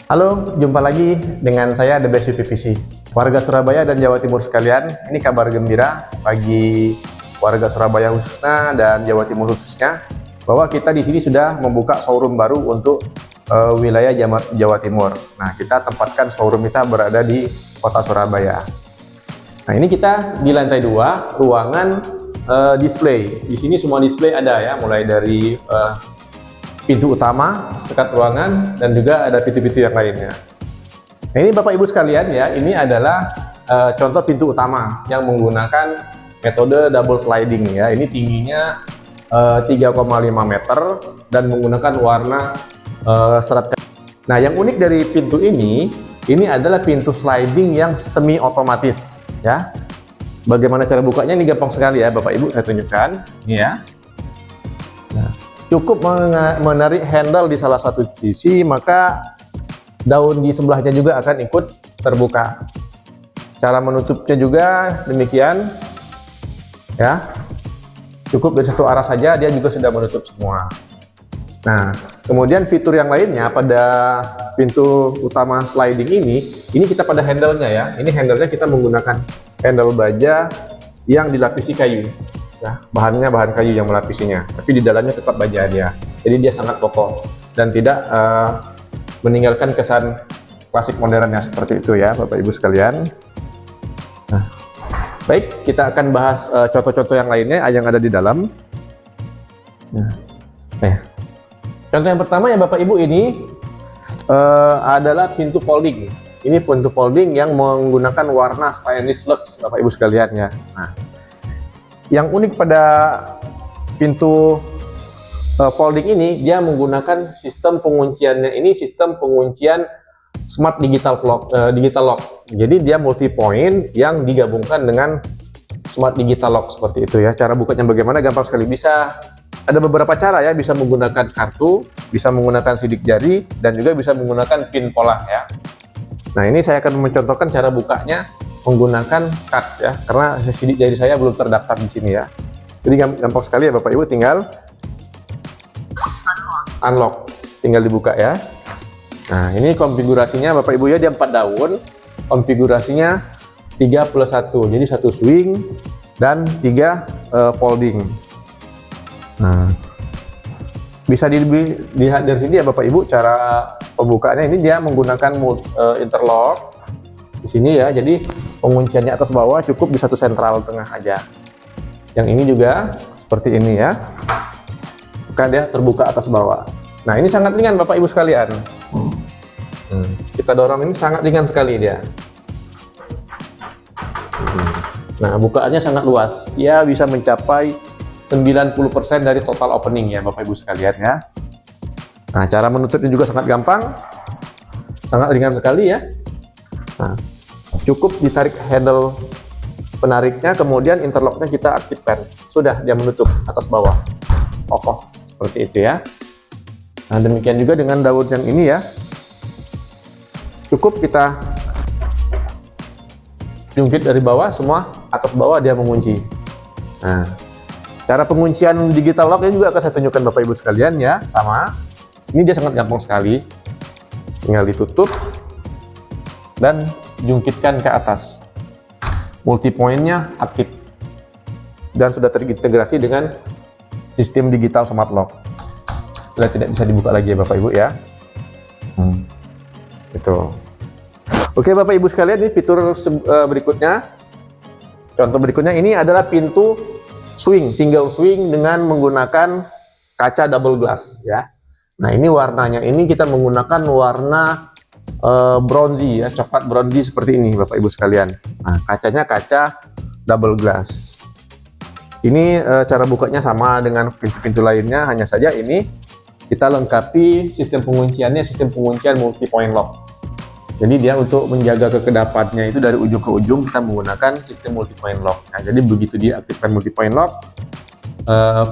Halo, jumpa lagi dengan saya The Best PVC. Warga Surabaya dan Jawa Timur sekalian, ini kabar gembira bagi warga Surabaya khususnya dan Jawa Timur khususnya, bahwa kita di sini sudah membuka showroom baru untuk wilayah Jawa Timur. Nah, kita tempatkan showroom kita berada di kota Surabaya. Nah, ini kita di lantai 2, ruangan display. Di sini semua display ada ya, mulai dari pintu utama, sekat ruangan, dan juga ada pintu-pintu yang lainnya. Nah, ini Bapak Ibu sekalian ya, ini adalah contoh pintu utama yang menggunakan metode double sliding ya. Ini tingginya 3,5 meter dan menggunakan warna serat kayu. Nah, yang unik dari pintu ini adalah pintu sliding yang semi otomatis ya. Bagaimana cara bukanya? Ini gampang sekali ya Bapak Ibu, saya tunjukkan. Ini ya. Nah, cukup menarik handle di salah satu sisi, maka daun di sebelahnya juga akan ikut terbuka. Cara menutupnya juga demikian ya, cukup dari satu arah saja dia juga sudah menutup semua. Nah, kemudian fitur yang lainnya pada pintu utama sliding ini kita pada handle-nya ya. Ini handle-nya kita menggunakan handle baja yang dilapisi kayu. Nah, bahannya bahan kayu yang melapisinya, tapi di dalamnya tetap baja dia. Jadi dia sangat kokoh dan tidak meninggalkan kesan klasik modernnya seperti itu ya, Bapak Ibu sekalian. Nah, baik, kita akan bahas contoh-contoh yang lainnya yang ada di dalam. Nah, contoh yang pertama ya Bapak Ibu, ini adalah pintu folding. Ini pintu folding yang menggunakan warna stainless lux, Bapak Ibu sekalian ya. Nah, yang unik pada pintu folding ini, dia menggunakan sistem pengunciannya. Ini sistem penguncian smart digital lock. Jadi dia multi point yang digabungkan dengan smart digital lock seperti itu ya. Cara bukanya bagaimana? Gampang sekali. Bisa ada beberapa cara ya. Bisa menggunakan kartu, bisa menggunakan sidik jari, dan juga bisa menggunakan pin pola ya. Nah, ini saya akan mencontohkan cara bukanya menggunakan card ya, karena sidik jari saya belum terdaftar di sini ya. Jadi gampang sekali ya Bapak Ibu, tinggal unlock, tinggal dibuka ya. Nah, ini konfigurasinya Bapak Ibu ya, dia 4 daun, konfigurasinya 3+1, jadi 1 swing dan 3 folding. Nah, bisa dilihat dari sini ya Bapak Ibu cara pembukaannya. Ini dia menggunakan interlock di sini ya, jadi pengunciannya atas bawah cukup di satu sentral tengah aja. Yang ini juga seperti ini ya, bukan dia terbuka atas bawah. Nah, ini sangat ringan Bapak Ibu sekalian. Kita dorong, ini sangat ringan sekali dia. Nah, bukaannya sangat luas ya, bisa mencapai 90% dari total opening ya Bapak Ibu sekalian ya. Nah, cara menutupnya juga sangat gampang, sangat ringan sekali ya. Nah, cukup ditarik handle penariknya, kemudian interlocknya kita aktifkan, sudah dia menutup atas bawah, kokoh seperti itu ya. Nah, demikian juga dengan daun yang ini ya, cukup kita jungkit dari bawah, semua atas bawah dia mengunci. Nah, cara penguncian digital lock ini juga akan saya tunjukkan Bapak Ibu sekalian ya, sama. Ini dia sangat gampang sekali, tinggal ditutup dan jungkitkan ke atas. Multi point-nya aktif dan sudah terintegrasi dengan sistem digital smart lock. Sudah tidak bisa dibuka lagi ya Bapak Ibu ya. Itu. Oke Bapak Ibu sekalian, ini fitur berikutnya. Contoh berikutnya ini adalah pintu swing, single swing dengan menggunakan kaca double glass ya. Nah, ini warnanya, ini kita menggunakan warna bronzy ya, coklat bronzy seperti ini Bapak Ibu sekalian. Nah, kacanya kaca double glass. Ini cara bukanya sama dengan pintu-pintu lainnya, hanya saja ini kita lengkapi sistem pengunciannya, sistem penguncian multi point lock. Jadi dia untuk menjaga kekedapannya itu dari ujung ke ujung kita menggunakan sistem multi point lock. Nah, jadi begitu dia aktifkan multi point lock,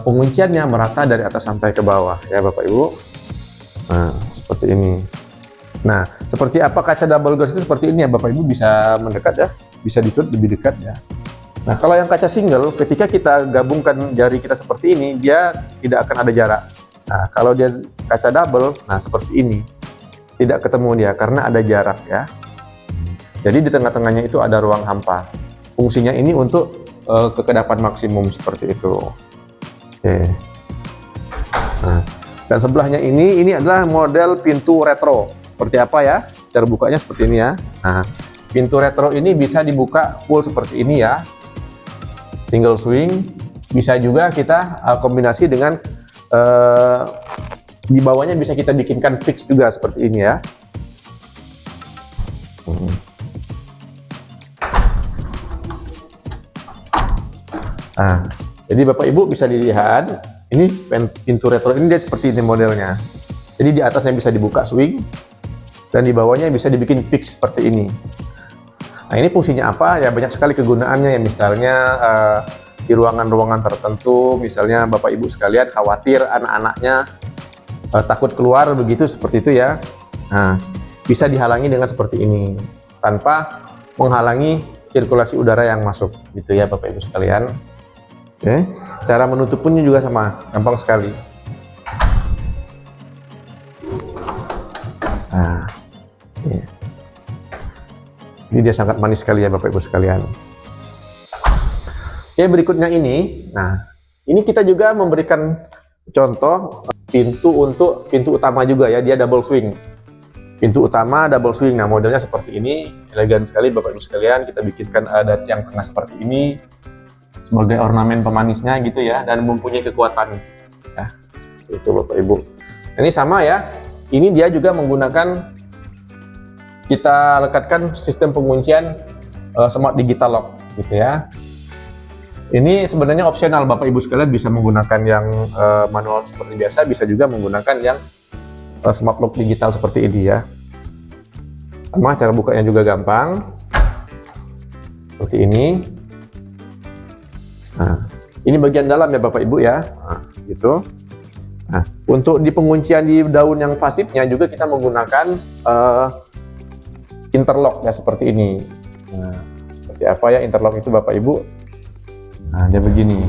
pengunciannya merata dari atas sampai ke bawah ya Bapak Ibu. Nah, seperti ini. Nah, seperti apa kaca double glass itu? Seperti ini ya Bapak Ibu, bisa mendekat ya, bisa disudut lebih dekat ya. Nah, kalau yang kaca single, ketika kita gabungkan jari kita seperti ini, dia tidak akan ada jarak. Nah, kalau dia kaca double, nah seperti ini. tidak ketemu dia karena ada jarak ya. Jadi di tengah-tengahnya itu ada ruang hampa. Fungsinya ini untuk kekedapan maksimum seperti itu. Oke. Nah, dan sebelahnya ini adalah model pintu retro. Seperti apa ya? Cara bukanya seperti ini ya. Nah, pintu retro ini bisa dibuka full seperti ini ya. Single swing. Bisa juga kita kombinasi dengan di bawahnya bisa kita bikinkan fix juga seperti ini ya. Nah, jadi Bapak Ibu bisa dilihat, ini pintu retro ini dia seperti ini modelnya. Jadi di atasnya bisa dibuka swing, dan di bawahnya bisa dibikin fix seperti ini. Nah, ini fungsinya apa? Ya banyak sekali kegunaannya ya, misalnya di ruangan-ruangan tertentu, misalnya Bapak Ibu sekalian khawatir anak-anaknya takut keluar begitu, seperti itu ya. Nah, bisa dihalangi dengan seperti ini, tanpa menghalangi sirkulasi udara yang masuk, gitu ya Bapak Ibu sekalian. Oke, cara menutupnya juga sama, gampang sekali. Nah, ini dia sangat manis sekali ya Bapak Ibu sekalian. Oke, berikutnya ini, nah ini kita juga memberikan contoh pintu utama juga ya, dia double swing. Pintu utama double swing, nah modelnya seperti ini, elegan sekali Bapak Ibu sekalian. Kita bikinkan ada tiang tengah seperti ini sebagai ornamen pemanisnya gitu ya, dan mempunyai kekuatan ya, itu Bapak Ibu. Ini sama ya, ini dia juga menggunakan, kita lekatkan sistem penguncian smart digital lock gitu ya. Ini sebenarnya opsional, Bapak Ibu sekalian bisa menggunakan yang manual seperti biasa, bisa juga menggunakan yang smart lock digital seperti ini ya. Sama, cara bukanya juga gampang seperti ini. Nah, ini bagian dalam ya Bapak Ibu ya, nah, gitu. Nah, untuk di penguncian di daun yang pasifnya juga kita menggunakan interlock ya seperti ini. Nah, seperti apa ya interlock itu Bapak Ibu? Nah, dia begini.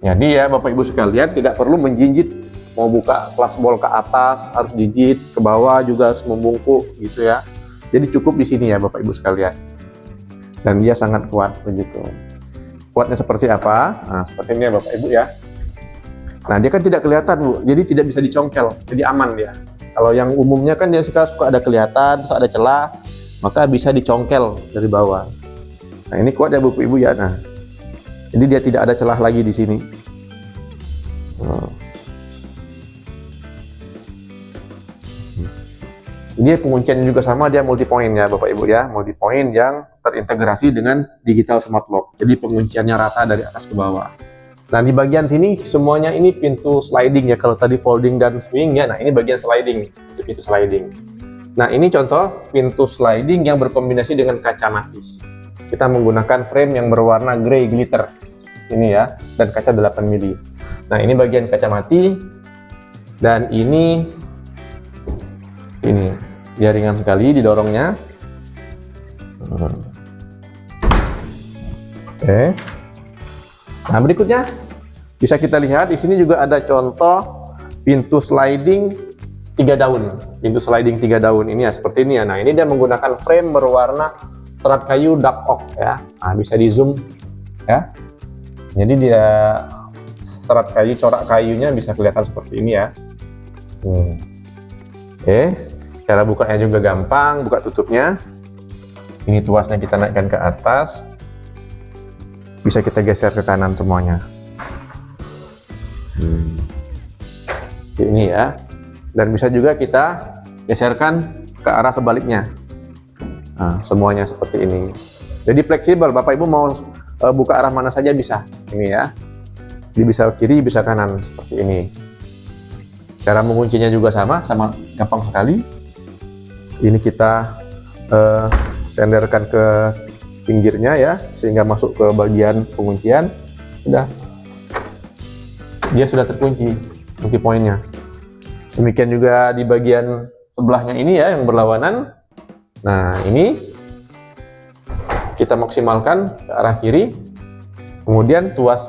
Jadi ya Bapak Ibu sekalian tidak perlu menjinjit, mau buka flashball ke atas harus jinjit, ke bawah juga harus membungkuk gitu ya. Jadi cukup di sini ya Bapak Ibu sekalian. Dan dia sangat kuat begitu. Kuatnya seperti apa? Nah, seperti ini ya Bapak Ibu ya. Nah, dia kan tidak kelihatan Bu, jadi tidak bisa dicongkel, jadi aman dia. Kalau yang umumnya kan dia suka ada kelihatan, terus ada celah, maka bisa dicongkel dari bawah. Nah, ini kuat ya Bapak Ibu ya. Nah, jadi dia tidak ada celah lagi di sini. Ini pengunciannya juga sama, dia multi point ya Bapak Ibu ya, multi point yang terintegrasi dengan digital smart lock. Jadi pengunciannya rata dari atas ke bawah. Nah, di bagian sini semuanya ini pintu sliding ya. Kalau tadi folding dan swing ya, nah ini bagian sliding, pintu sliding. Nah, ini contoh pintu sliding yang berkombinasi dengan kaca mati. Kita menggunakan frame yang berwarna grey glitter ini ya, dan kaca 8 mili. Nah, ini bagian kaca mati, dan ini dia ringan sekali didorongnya. Oke. Nah, berikutnya bisa kita lihat di sini juga ada contoh pintu sliding 3 daun. Pintu sliding 3 daun ini ya seperti ini ya. Nah, ini dia menggunakan frame berwarna serat kayu dark oak ya. Nah, bisa di zoom ya. Jadi dia serat kayu, corak kayunya bisa kelihatan seperti ini ya. Oke, cara bukanya juga gampang, buka tutupnya. Ini tuasnya kita naikkan ke atas, bisa kita geser ke kanan semuanya. Ini ya, dan bisa juga kita geserkan ke arah sebaliknya. Nah, semuanya seperti ini. Jadi fleksibel, Bapak Ibu mau buka arah mana saja bisa. Ini ya, jadi bisa kiri, bisa kanan seperti ini. Cara menguncinya juga sama gampang sekali. Ini kita senderkan ke pinggirnya ya, sehingga masuk ke bagian penguncian. Dia sudah terkunci multi pointnya. Demikian juga di bagian sebelahnya ini ya, yang berlawanan. Nah, ini kita maksimalkan ke arah kiri, kemudian tuas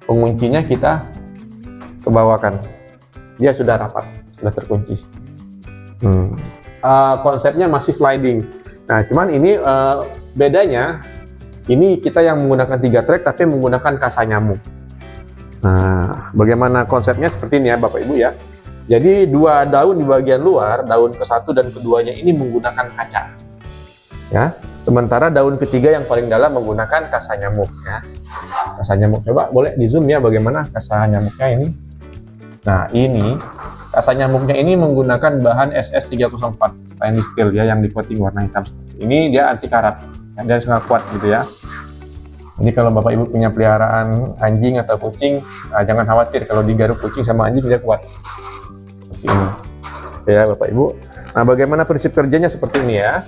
penguncinya kita kebawakan. Dia sudah rapat, sudah terkunci. Konsepnya masih sliding. Nah, cuman ini bedanya, ini kita yang menggunakan 3 trek tapi menggunakan kasa nyamuk. Nah, bagaimana konsepnya seperti ini ya Bapak Ibu ya. Jadi 2 daun di bagian luar, daun ke-1 dan keduanya ini menggunakan kaca. Ya. Sementara daun ketiga yang paling dalam menggunakan kasa nyamuk ya. Kasa nyamuk, coba boleh di zoom ya bagaimana kasa nyamuknya ini. Nah, ini kasa nyamuknya ini menggunakan bahan SS304 stainless steel ya, yang di coating warna hitam. Ini dia anti karat, dia sangat kuat gitu ya. Ini kalau Bapak Ibu punya peliharaan anjing atau kucing, jangan khawatir kalau digaruk kucing sama anjing dia kuat. Seperti ini. Ya Bapak Ibu. Nah, bagaimana prinsip kerjanya seperti ini ya.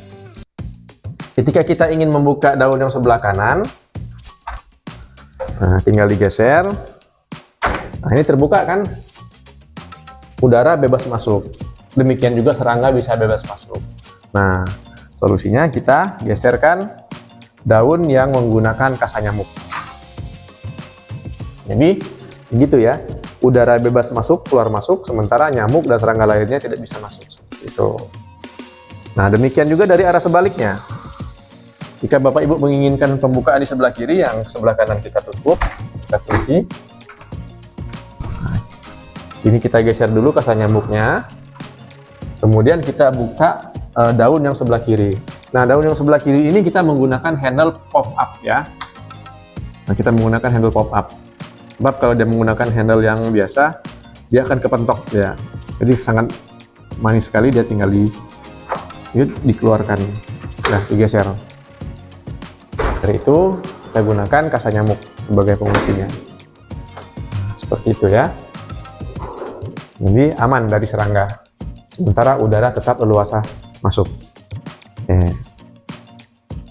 Ketika kita ingin membuka daun yang sebelah kanan, nah, tinggal digeser. Nah, ini terbuka kan, udara bebas masuk. Demikian juga serangga bisa bebas masuk. Nah, solusinya kita geserkan daun yang menggunakan kasa nyamuk. Jadi begitu ya, udara bebas masuk, keluar masuk, sementara nyamuk dan serangga lainnya tidak bisa masuk. Itu. Nah, demikian juga dari arah sebaliknya. Jika Bapak Ibu menginginkan pembukaan di sebelah kiri, yang sebelah kanan kita tutup, kita kunci. Nah, ini kita geser dulu kasa nyamuknya. Kemudian kita buka daun yang sebelah kiri. Nah, daun yang sebelah kiri ini kita menggunakan handle pop up ya. Nah, kita menggunakan handle pop up. Sebab kalau dia menggunakan handle yang biasa, dia akan kepentok ya. Jadi sangat manis sekali, dia tinggal dikeluarkan. Nah, digeser. Dari itu kita gunakan kasa nyamuk sebagai penguncinya. Seperti itu ya. Jadi aman dari serangga. Sementara udara tetap leluasa masuk.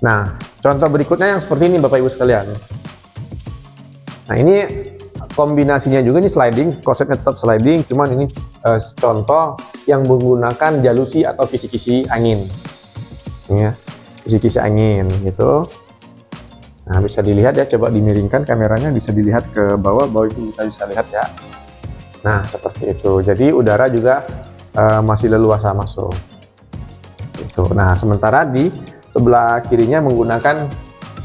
Nah, contoh berikutnya yang seperti ini Bapak Ibu sekalian. Nah, ini kombinasinya juga, ini sliding, konsepnya tetap sliding, cuman ini contoh yang menggunakan jalusi atau kisi-kisi angin. Ini ya, kisi-kisi angin gitu. Nah, bisa dilihat ya, coba dimiringkan kameranya, bisa dilihat ke bawah itu kita bisa lihat ya. Nah, seperti itu. Jadi udara juga masih leluasa masuk. Itu. Nah, sementara di sebelah kirinya menggunakan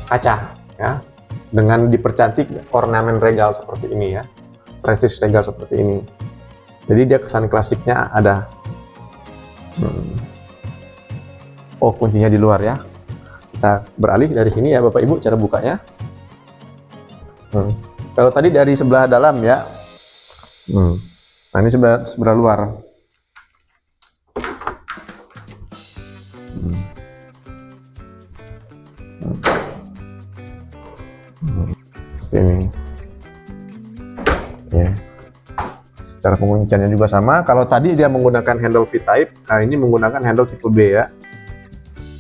kaca ya, dengan dipercantik ornamen regal seperti ini ya, prestige regal seperti ini. Jadi dia kesan klasiknya ada. Oh, kuncinya di luar ya. Kita beralih dari sini ya Bapak Ibu, cara bukanya. Kalau tadi dari sebelah dalam ya. Nah, ini sebelah luar. Seperti ini. Ya. Cara pengunciannya juga sama. Kalau tadi dia menggunakan handle V-type, nah ini menggunakan handle tipe B ya.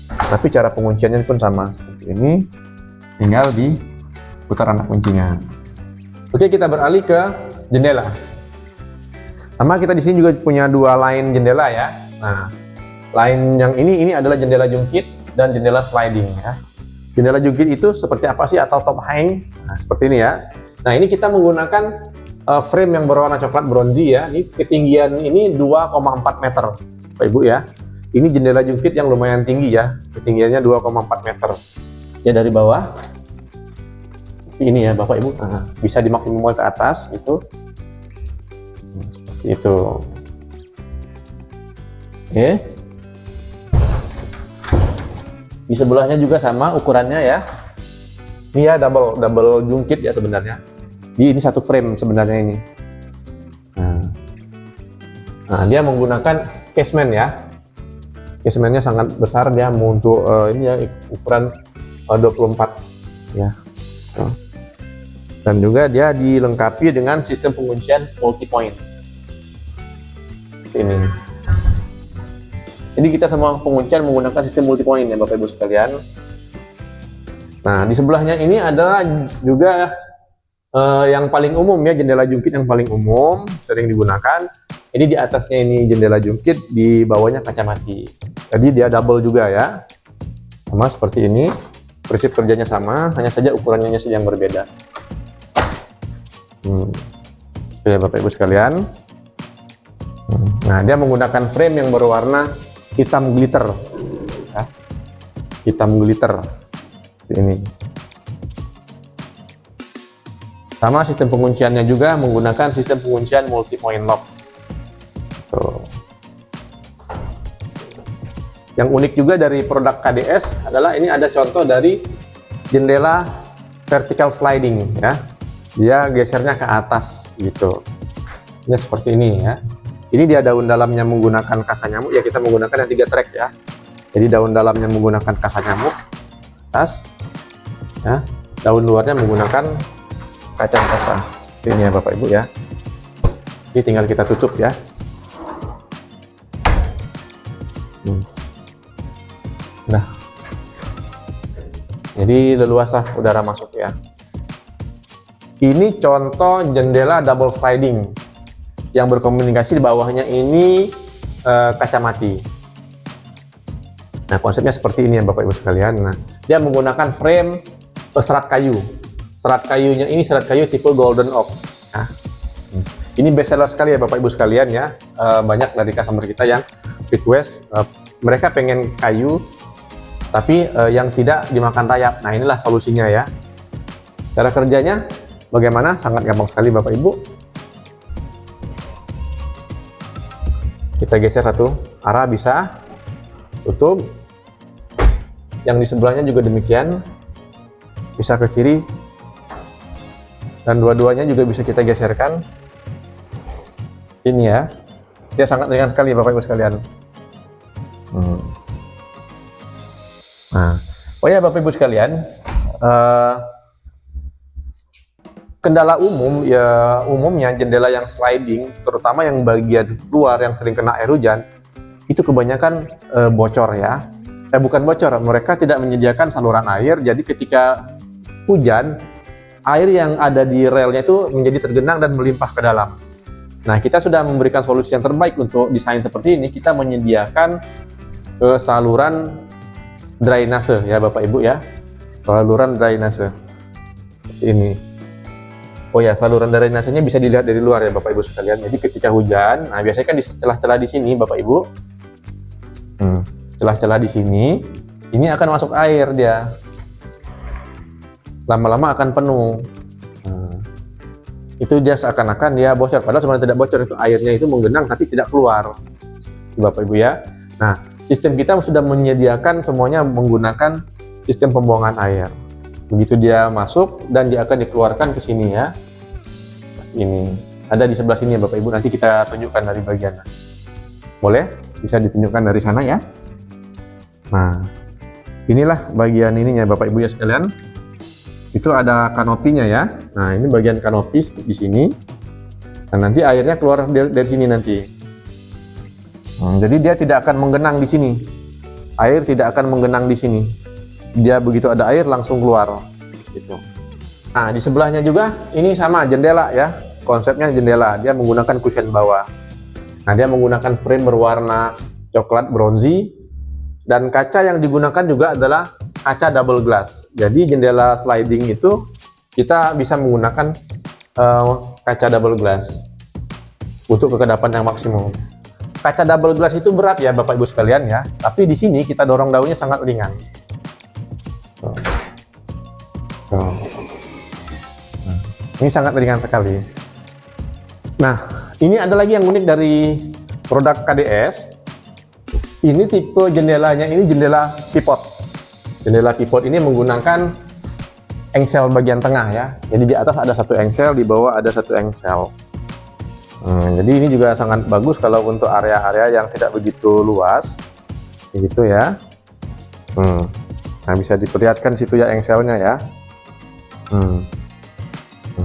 Tapi cara pengunciannya pun sama seperti ini, tinggal diputar anak kuncinya. Oke, kita beralih ke jendela. Sama kita di sini juga punya 2 line jendela ya. Nah, line yang ini adalah jendela jungkit dan jendela sliding ya. Jendela jungkit itu seperti apa sih, atau top hang? Nah, seperti ini ya. Nah, ini kita menggunakan frame yang berwarna coklat bronzy ya. Ini ketinggian ini 2,4 meter, Bapak Ibu ya. Ini jendela jungkit yang lumayan tinggi ya, ketinggiannya 2,4 meter. Ya, dari bawah ini ya Bapak Ibu, nah, bisa dimaksimalkan ke atas gitu. Seperti itu. Oke. Di sebelahnya juga sama ukurannya ya. Ini ya double jungkit ya sebenarnya. Ini satu frame sebenarnya ini. Nah, dia menggunakan casement ya. Casementnya sangat besar, dia untuk ini ya, ukuran 24 ya. Dan juga dia dilengkapi dengan sistem penguncian multi point. Ini. Jadi kita semua penguncian menggunakan sistem multi point ya Bapak Ibu sekalian. Nah, di sebelahnya ini adalah juga yang paling umum ya, jendela jungkit yang paling umum sering digunakan. Ini di atasnya ini jendela jungkit, di bawahnya kaca mati. Jadi dia double juga ya, sama seperti ini. Prinsip kerjanya sama, hanya saja ukurannya saja yang berbeda. Oke Bapak Ibu sekalian. Nah, dia menggunakan frame yang berwarna hitam glitter, ya. Hitam glitter ini. Sama sistem pengunciannya juga menggunakan sistem penguncian multi point lock. Tuh. Yang unik juga dari produk KDS adalah ini ada contoh dari jendela vertical sliding, ya. Dia gesernya ke atas gitu. Ini seperti ini ya. Ini dia daun dalamnya menggunakan kasa nyamuk, ya kita menggunakan yang 3 track ya. Jadi daun dalamnya menggunakan kasa nyamuk atas, ya. Daun luarnya menggunakan kaca kasa. Ini ya Bapak Ibu ya. Ini tinggal kita tutup ya. Nah, jadi leluasa udara masuk ya. Ini contoh jendela double sliding yang berkomunikasi di bawahnya ini kaca mati. Nah, konsepnya seperti ini ya Bapak Ibu sekalian. Nah, dia menggunakan frame serat kayu. Serat kayunya ini serat kayu tipe golden oak. Nah, ini best seller sekali ya Bapak Ibu sekalian ya. Banyak dari customer kita yang request mereka pengen kayu tapi yang tidak dimakan rayap. Nah, inilah solusinya ya. Cara kerjanya bagaimana? Sangat gampang sekali Bapak Ibu. Kita geser satu arah bisa, tutup. Yang di sebelahnya juga demikian, bisa ke kiri. Dan dua-duanya juga bisa kita geserkan. Ini ya, dia sangat ringan sekali Bapak Ibu sekalian. Nah, oh ya Bapak Ibu sekalian, kendala umum ya umumnya jendela yang sliding, terutama yang bagian luar yang sering kena air hujan, itu kebanyakan bocor ya. Bukan bocor, mereka tidak menyediakan saluran air, jadi ketika hujan, air yang ada di relnya itu menjadi tergenang dan melimpah ke dalam. Nah, kita sudah memberikan solusi yang terbaik untuk desain seperti ini. Kita menyediakan saluran drainase ya Bapak Ibu ya, saluran drainase ini. Oh ya, saluran drainasenya bisa dilihat dari luar ya Bapak Ibu sekalian. Jadi ketika hujan, nah biasanya kan di celah-celah di sini Bapak Ibu, celah-celah di sini, ini akan masuk air dia. Lama-lama akan penuh. Itu dia seakan-akan dia bocor, padahal sebenarnya tidak bocor, itu airnya itu menggenang tapi tidak keluar, Bapak Ibu ya. Nah, sistem kita sudah menyediakan semuanya menggunakan sistem pembuangan air. Begitu dia masuk dan dia akan dikeluarkan ke sini ya. Ini ada di sebelah sini ya Bapak Ibu. Nanti kita tunjukkan dari bagian. Boleh? Bisa ditunjukkan dari sana ya. Nah, inilah bagian ininya Bapak Ibu ya sekalian. Itu ada kanopinya ya. Nah, ini bagian kanopi di sini. Nah, nanti airnya keluar dari sini nanti. Jadi dia tidak akan menggenang di sini. Air tidak akan menggenang di sini. Dia begitu ada air langsung keluar. Gitu. Nah, di sebelahnya juga ini sama jendela ya. Konsepnya jendela. Dia menggunakan cushion bawah. Nah, dia menggunakan frame berwarna coklat bronzy. Dan kaca yang digunakan juga adalah kaca double glass. Jadi jendela sliding itu kita bisa menggunakan kaca double glass untuk kekedapan yang maksimum. Kaca double glass itu berat ya Bapak Ibu sekalian ya, tapi di sini kita dorong daunnya sangat ringan. Ini sangat ringan sekali. Nah, ini ada lagi yang unik dari produk KDS. Ini tipe jendelanya ini jendela pivot. Jendela pivot ini menggunakan engsel bagian tengah ya. Jadi di atas ada satu engsel, di bawah ada satu engsel. Jadi ini juga sangat bagus kalau untuk area-area yang tidak begitu luas, gitu ya. Nah, bisa diperlihatkan situ ya engselnya ya.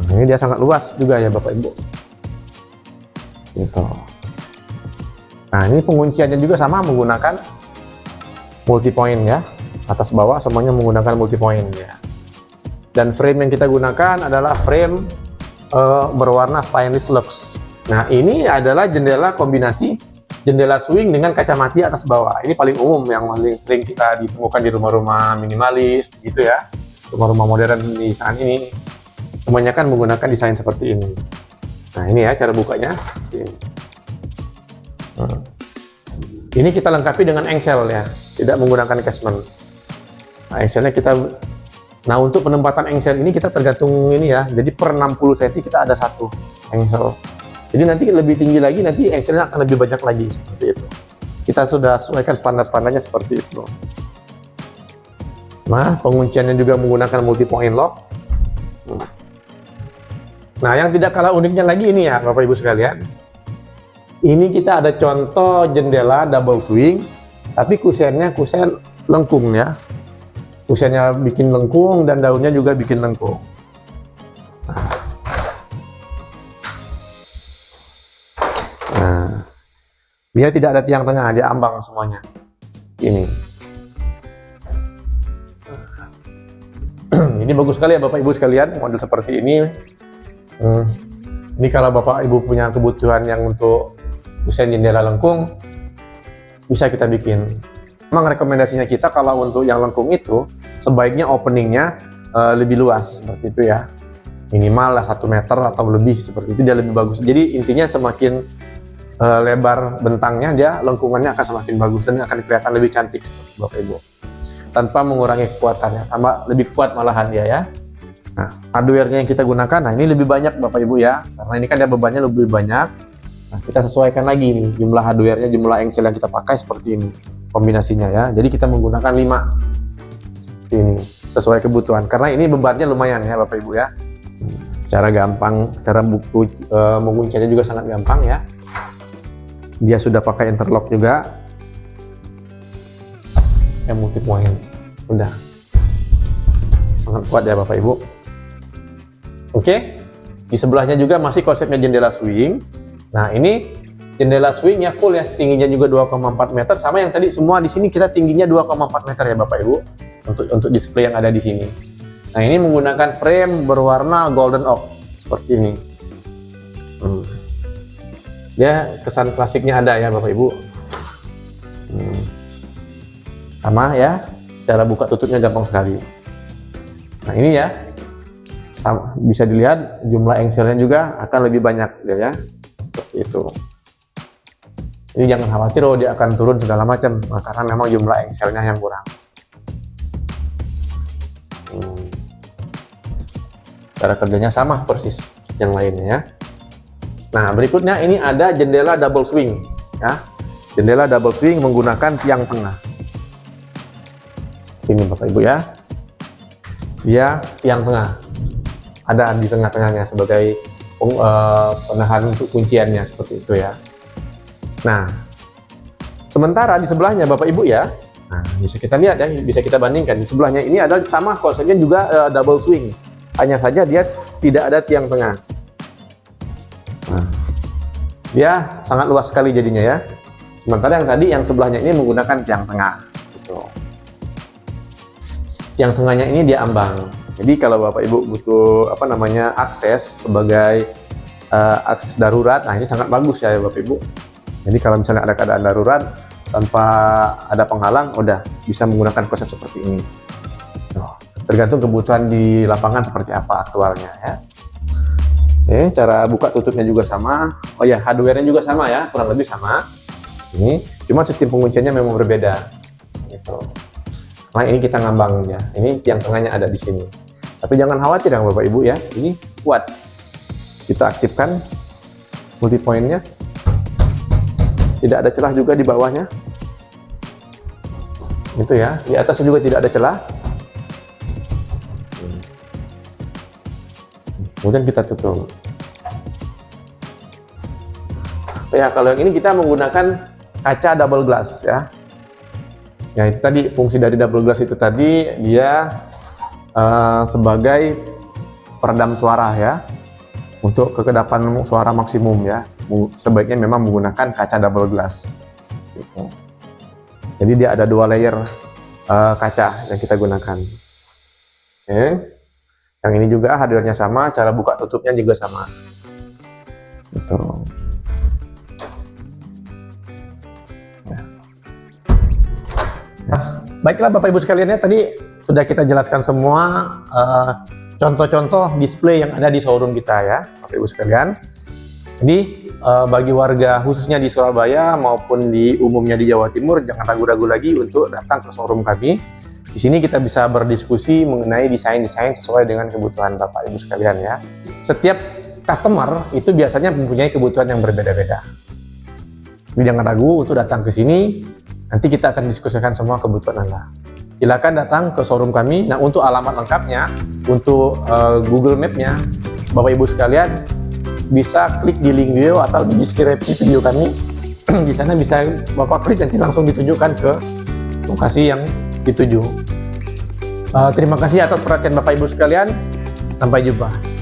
Ini dia sangat luas juga ya Bapak Ibu. Gitu. Nah, ini pengunciannya juga sama menggunakan multi point ya. Atas bawah semuanya menggunakan multi point ya. Dan frame yang kita gunakan adalah frame berwarna stainless lux. Nah, ini adalah jendela kombinasi jendela swing dengan kaca mati atas bawah. Ini paling umum yang paling sering kita ditemukan di rumah-rumah minimalis gitu ya. Rumah-rumah modern di saat ini kebanyakan menggunakan desain seperti ini. Nah, ini ya cara bukanya. Nah, ini kita lengkapi dengan engsel ya, tidak menggunakan casement. Nah, engselnya kita, nah untuk penempatan engsel ini kita tergantung ini ya, jadi per 60 cm kita ada satu engsel. Jadi nanti lebih tinggi lagi, nanti engselnya akan lebih banyak lagi, seperti itu. Kita sudah sesuaikan standar-standarnya seperti itu. Nah, pengunciannya juga menggunakan multi point lock. Nah, yang tidak kalah uniknya lagi ini ya, Bapak Ibu sekalian. Ini kita ada contoh jendela double swing, tapi kusennya kusen lengkung ya. Kusennya bikin lengkung dan daunnya juga bikin lengkung. Nah, dia tidak ada tiang tengah, dia ambang semuanya. Ini. Ini bagus sekali ya Bapak Ibu sekalian, model seperti ini. Ini kalau Bapak Ibu punya kebutuhan yang untuk kusen jendela lengkung, bisa kita bikin. Memang rekomendasinya kita kalau untuk yang lengkung itu sebaiknya openingnya lebih luas seperti itu ya, minimal lah 1 meter atau lebih, seperti itu dia lebih bagus. Jadi intinya semakin lebar bentangnya, dia lengkungannya akan semakin bagus dan akan kelihatan lebih cantik seperti Bapak Ibu, tanpa mengurangi kekuatannya, tambah lebih kuat malahan dia ya. Nah, hardware-nya yang kita gunakan, nah ini lebih banyak Bapak Ibu ya, karena ini kan dia bebannya lebih banyak. Nah, kita sesuaikan lagi nih jumlah hardware-nya, jumlah engsel yang kita pakai seperti ini kombinasinya ya. Jadi kita menggunakan 5 ini sesuai kebutuhan, karena ini bebannya lumayan ya Bapak Ibu ya. Cara gampang, cara menguncinya juga sangat gampang ya. Dia sudah pakai interlock juga, yang multi point, udah sangat kuat ya Bapak Ibu. Oke, di sebelahnya juga masih konsepnya jendela swing. Nah, ini jendela swingnya full ya, tingginya juga 2,4 meter, sama yang tadi semua di sini kita tingginya 2,4 meter ya Bapak Ibu, untuk display yang ada di sini. Nah, ini menggunakan frame berwarna golden oak seperti ini. Dia kesan klasiknya ada ya Bapak Ibu. Sama ya, cara buka tutupnya gampang sekali. Nah, ini ya, bisa dilihat jumlah engselnya juga akan lebih banyak ya, seperti itu. Jadi jangan khawatir oh dia akan turun segala macam, nah, karena memang jumlah engselnya yang kurang. Cara kerjanya sama persis yang lainnya ya. Nah, berikutnya ini ada jendela double swing ya. Jendela double swing menggunakan tiang tengah. Ini Bapak Ibu ya. Dia tiang tengah. Ada di tengah-tengahnya sebagai penahan untuk kunciannya seperti itu ya. Nah, sementara di sebelahnya Bapak Ibu ya. Nah, bisa kita lihat ya, bisa kita bandingkan. Di sebelahnya ini ada sama konsepnya juga double swing. Hanya saja dia tidak ada tiang tengah. Nah, dia sangat luas sekali jadinya ya. Sementara yang tadi yang sebelahnya ini menggunakan tiang tengah. Gitu. Yang tengahnya ini dia ambang. Jadi kalau Bapak Ibu butuh akses sebagai akses darurat, nah ini sangat bagus ya Bapak Ibu. Jadi kalau misalnya ada keadaan darurat tanpa ada penghalang, udah bisa menggunakan konsep seperti ini. Tergantung kebutuhan di lapangan seperti apa aktualnya ya. Oke, cara buka tutupnya juga sama. Oh ya, hardware-nya juga sama ya, kurang lebih sama. Ini cuma sistem pengunciannya memang berbeda. Gitu. Nah, ini kita ngambang ya. Ini tiang tengahnya ada di sini. Tapi jangan khawatir ya Bapak Ibu ya. Ini kuat. Kita aktifkan multi point-nya. Tidak ada celah juga di bawahnya. Itu ya. Di atasnya juga tidak ada celah. Kemudian kita tutup. Ya, kalau yang ini kita menggunakan kaca double glass ya. Ya, itu tadi fungsi dari double glass itu tadi dia sebagai peredam suara ya, untuk kekedapan suara maksimum ya. Sebaiknya memang menggunakan kaca double glass. Gitu. Jadi dia ada 2 layer kaca yang kita gunakan. Oke. Yang ini juga hardware-nya sama, cara buka tutupnya juga sama. Gitu. Nah, baiklah Bapak Ibu sekalian ya, tadi sudah kita jelaskan semua contoh-contoh display yang ada di showroom kita ya, Bapak Ibu sekalian. Jadi bagi warga khususnya di Surabaya maupun di umumnya di Jawa Timur, jangan ragu-ragu lagi untuk datang ke showroom kami. Di sini kita bisa berdiskusi mengenai desain-desain sesuai dengan kebutuhan Bapak Ibu sekalian ya. Setiap customer itu biasanya mempunyai kebutuhan yang berbeda-beda. Jadi jangan ragu untuk datang ke sini, nanti kita akan diskusikan semua kebutuhan Anda. Silakan datang ke showroom kami. Nah, untuk alamat lengkapnya, untuk Google Map-nya, Bapak Ibu sekalian bisa klik di link video atau di deskripsi video kami. Di sana bisa Bapak klik nanti langsung ditunjukkan ke lokasi yang dituju. Terima kasih atas perhatian Bapak Ibu sekalian. Sampai jumpa.